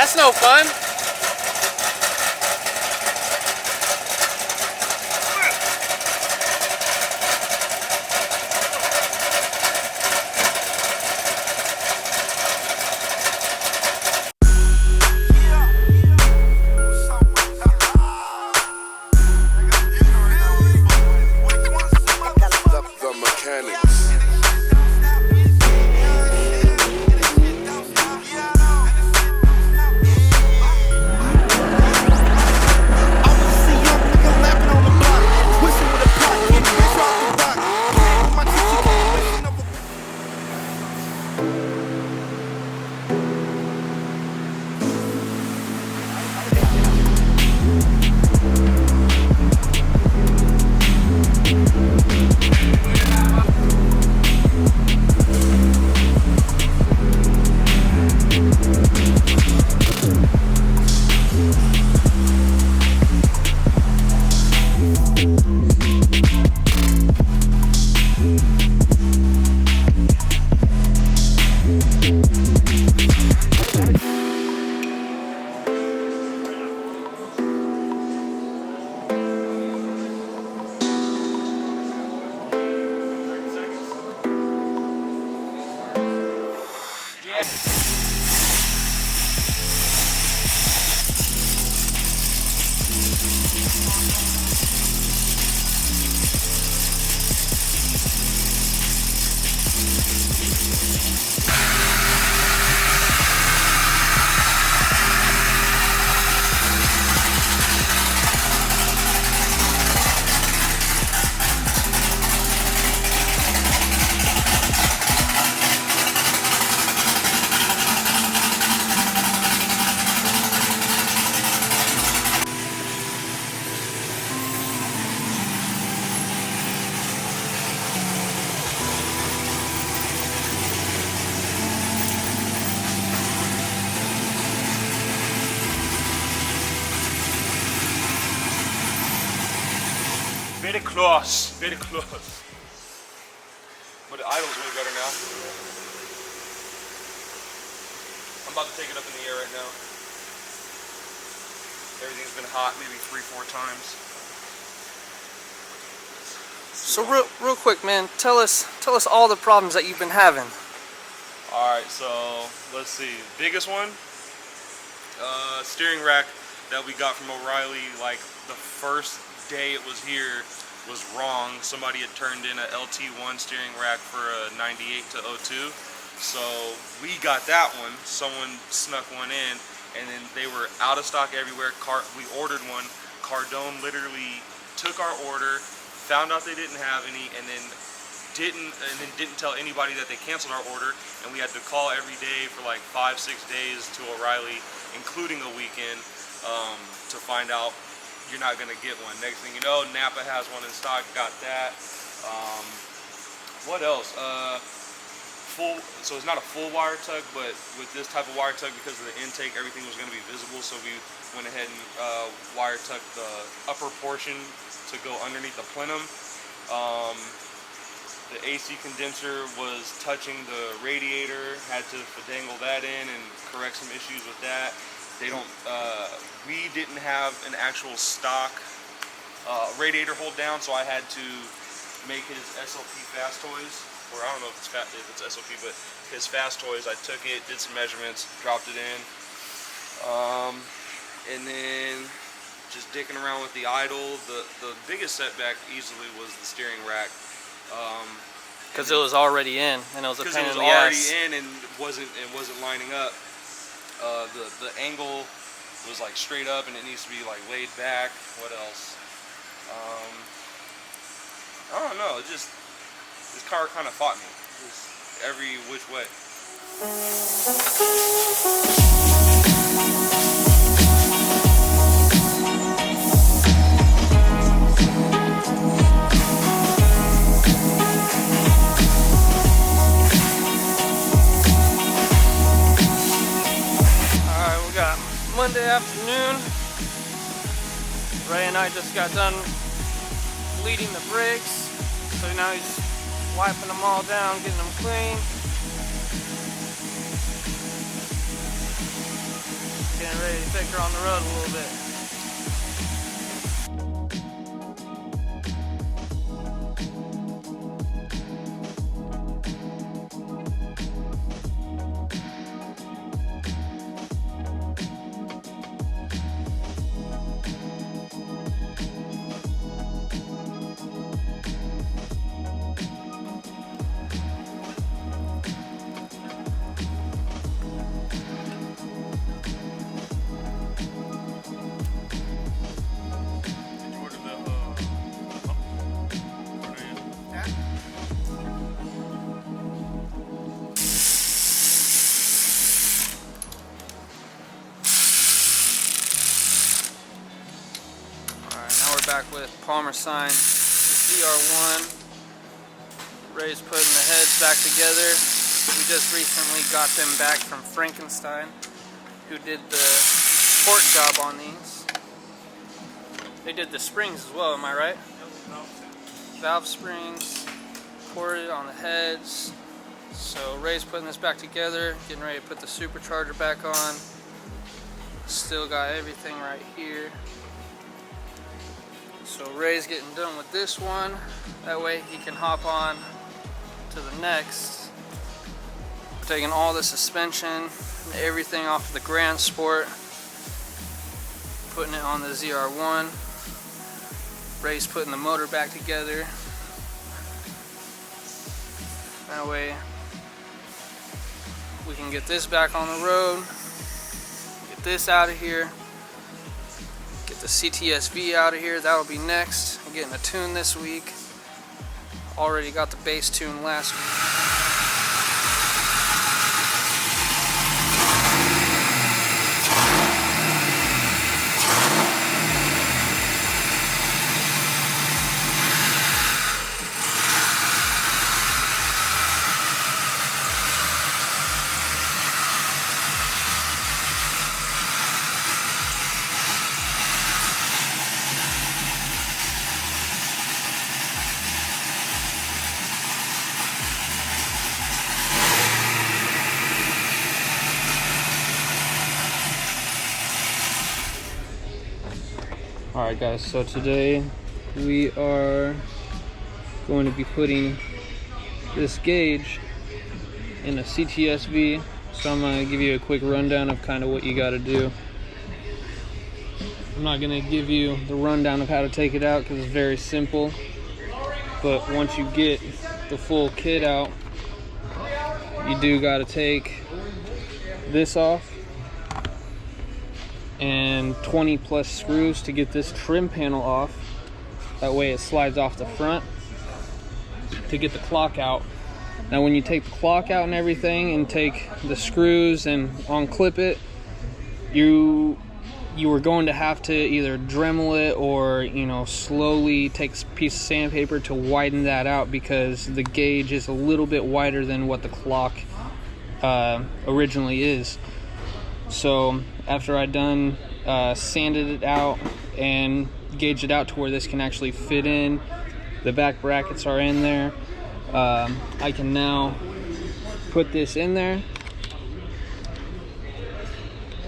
That's no fun. Very close. But the idle's way better now. I'm about to take it up in the air right now. Everything's been hot maybe 3-4 times. So real quick, man, tell us all the problems that you've been having. Alright, so let's see. Biggest one, steering rack that we got from O'Reilly, like the first day it was here, was wrong. Somebody had turned in a LT1 steering rack for a 98 to 02. So we got that one. Someone snuck one in, and then they were out of stock everywhere. We ordered one. Cardone literally took our order, found out they didn't have any, and then didn't tell anybody that they canceled our order, and we had to call every day for like 5-6 days to O'Reilly, including a weekend, to find out you're not gonna get one. Next thing you know, Napa has one in stock. Got that. What else? So it's not a full wire tug, but with this type of wire tug, because of the intake, everything was gonna be visible. So we went ahead and wire tugged the upper portion to go underneath the plenum. The AC condenser was touching the radiator. Had to finagle that in and correct some issues with that. They don't. We didn't have an actual stock radiator hold down, so I had to make his SOP Fast Toys, or I don't know if it's SOP, but his Fast Toys. I took it, did some measurements, dropped it in, and then just dicking around with the idle. The biggest setback easily was the steering rack. Because it was already in, and it was a pain in the ass. Because it was already in and wasn't lining up. The angle was like straight up, and it needs to be like laid back. What else? I don't know. This car kind of fought me. Just every which way. Monday afternoon, Ray and I just got done bleeding the brakes, so now he's wiping them all down, getting them clean. ready to take her on the road a little bit. Back with Palmer sign ZR1. Ray's putting the heads back together. We just recently got them back from Frankenstein, who did the port job on these. They did the springs as well, am I right? Valve springs, ported on the heads. So Ray's putting this back together, getting ready to put the supercharger back on. Still got everything right here. So Ray's getting done with this one. That way he can hop on to the next. Taking all the suspension and everything off of the Grand Sport. Putting it on the ZR1. Ray's putting the motor back together. That way we can get this back on the road. Get this out of here. Get the CTS-V out of here. That'll be next. I'm getting a tune this week. Already got the base tune last week. Alright guys, so today we are going to be putting this gauge in a CTS-V. So I'm going to give you a quick rundown of kind of what you got to do. I'm not going to give you the rundown of how to take it out because it's very simple. But once you get the full kit out, you do got to take this off and 20 plus screws to get this trim panel off. That way it slides off the front to get the clock out. Now when you take the clock out and everything and take the screws and unclip it, you are going to have to either Dremel it or, you know, slowly take a piece of sandpaper to widen that out because the gauge is a little bit wider than what the clock originally is. So after I done sanded it out and gauged it out to where this can actually fit in, the back brackets are in there, I can now put this in there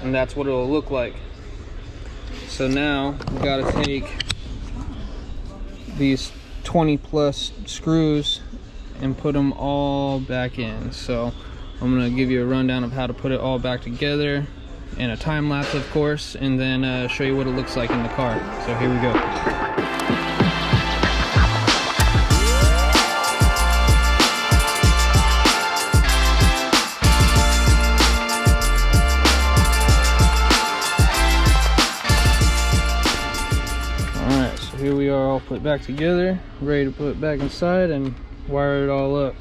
and that's what it'll look like. So now we got to take these 20 plus screws and put them all back in. So I'm going to give you a rundown of how to put it all back together in a time lapse, of course, and then show you what it looks like in the car. So here we go. Alright, so here we are all put back together, ready to put it back inside and wire it all up.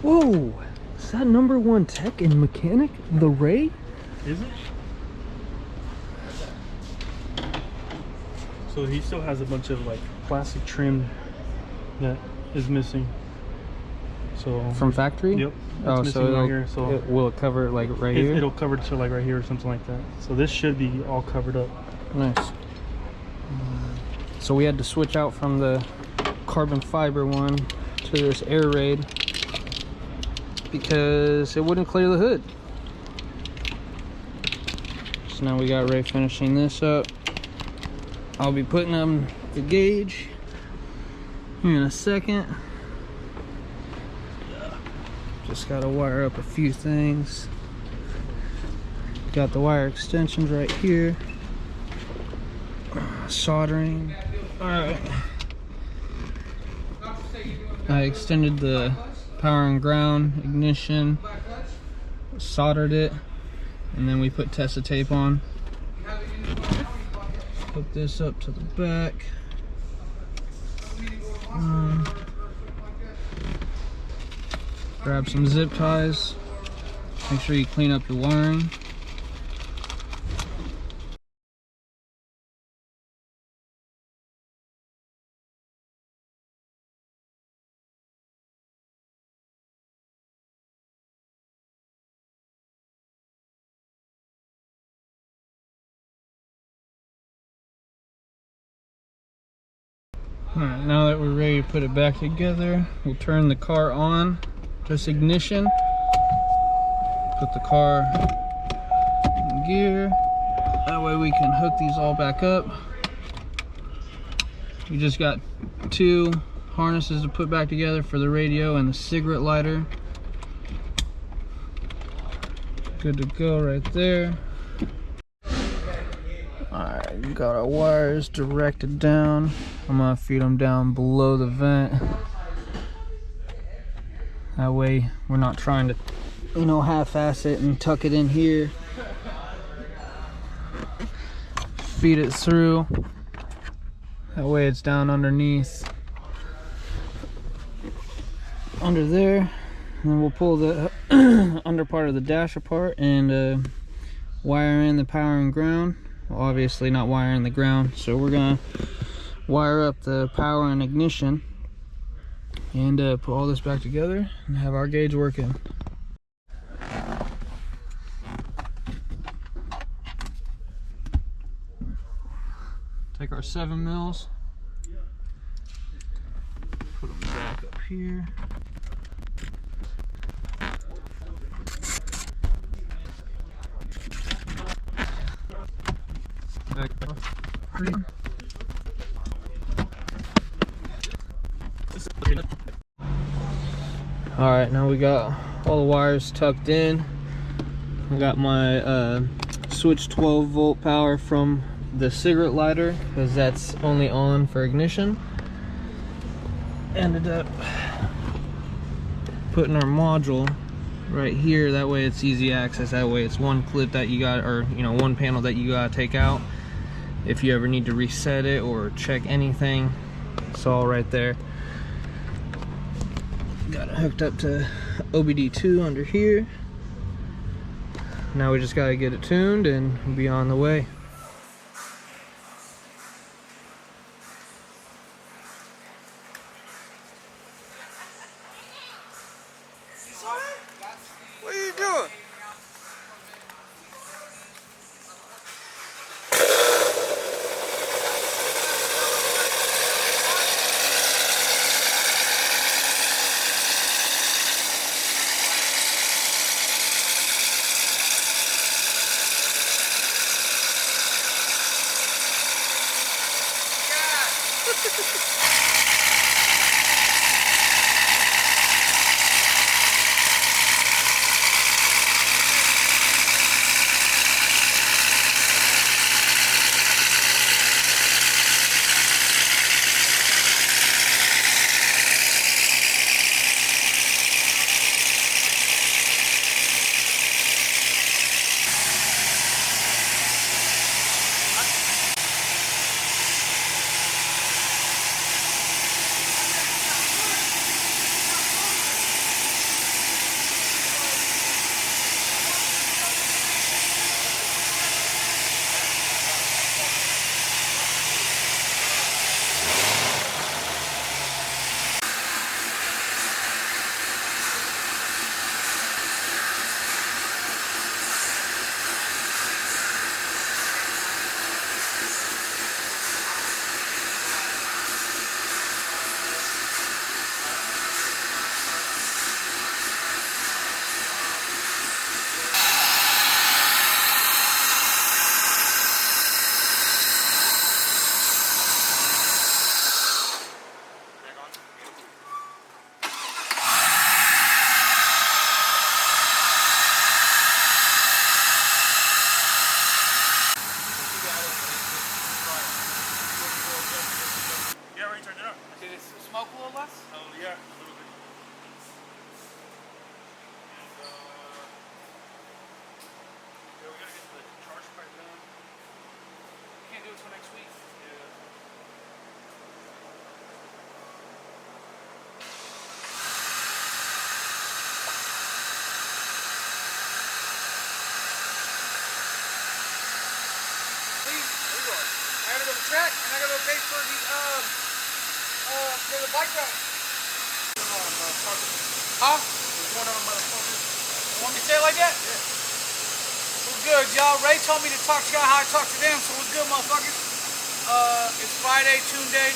Whoa! Is that #1 tech and mechanic, the Ray? Is it? So he still has a bunch of like plastic trim that is missing. So from factory? Yep. That's missing right here. So will it cover like right here? It'll cover to like right here or something like that. So this should be all covered up. Nice. So we had to switch out from the carbon fiber one to this air raid because it wouldn't clear the hood. So now we got Ray finishing this up. I'll be putting on the gauge here in a second. Just gotta wire up a few things. Got the wire extensions right here. Soldering. Alright. I extended the power and ground ignition, soldered it, and then we put Tessa tape on. Hook this up to the back. Grab some zip ties. Make sure you clean up your wiring. Alright, now that we're ready to put it back together, we'll turn the car on. Just ignition. Put the car in gear. That way we can hook these all back up. We just got 2 harnesses to put back together for the radio and the cigarette lighter. Good to go right there. Alright, we got our wires directed down. I'm gonna feed them down below the vent. That way we're not trying to, you know, half-ass it and tuck it in here. Feed it through. That way it's down underneath, under there. And then we'll pull the under part of the dash apart and wire in the power and ground. Well, obviously not wiring the ground, so we're gonna wire up the power and ignition and put all this back together and have our gauge working. Take our 7 mils, put them back up here. Back up. Alright, now we got all the wires tucked in. I got my switch 12 volt power from the cigarette lighter because that's only on for ignition. Ended up putting our module right here, that way it's easy access. That way it's one clip that you got, or you know, one panel that you gotta take out if you ever need to reset it or check anything. It's all right there. Got it hooked up to OBD2 under here. Now we just gotta get it tuned and be on the way. What are you doing? gotta go to the track, and I gotta go pay for the bike ride. Huh? What's going on, motherfucker? You want me to say it like that? Yeah. What's good, y'all? Ray told me to talk to y'all how I talk to them, so what's good, motherfuckers? It's Friday, Tune Day.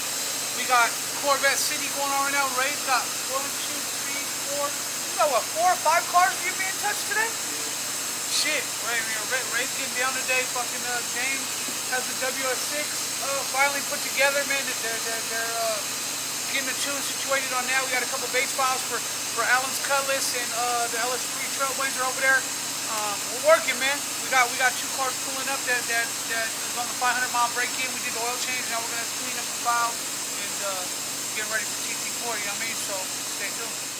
We got Corvette City going on right now. Ray's got 1, 2, 3, 4. You got what, 4 or 5 cars you being touched today? Shit, Ray's getting down today. Fucking James has the WS6 finally put together, man. They're getting the tune situated on that. We got a couple base files for Allen's Cutlass and the LS3 Trailblazer over there. We're working, man. We got 2 cars pulling up that is on the 500-mile break-in. We did the oil change. Now we're gonna clean up the file and getting ready for TT4. You know what I mean? So stay tuned.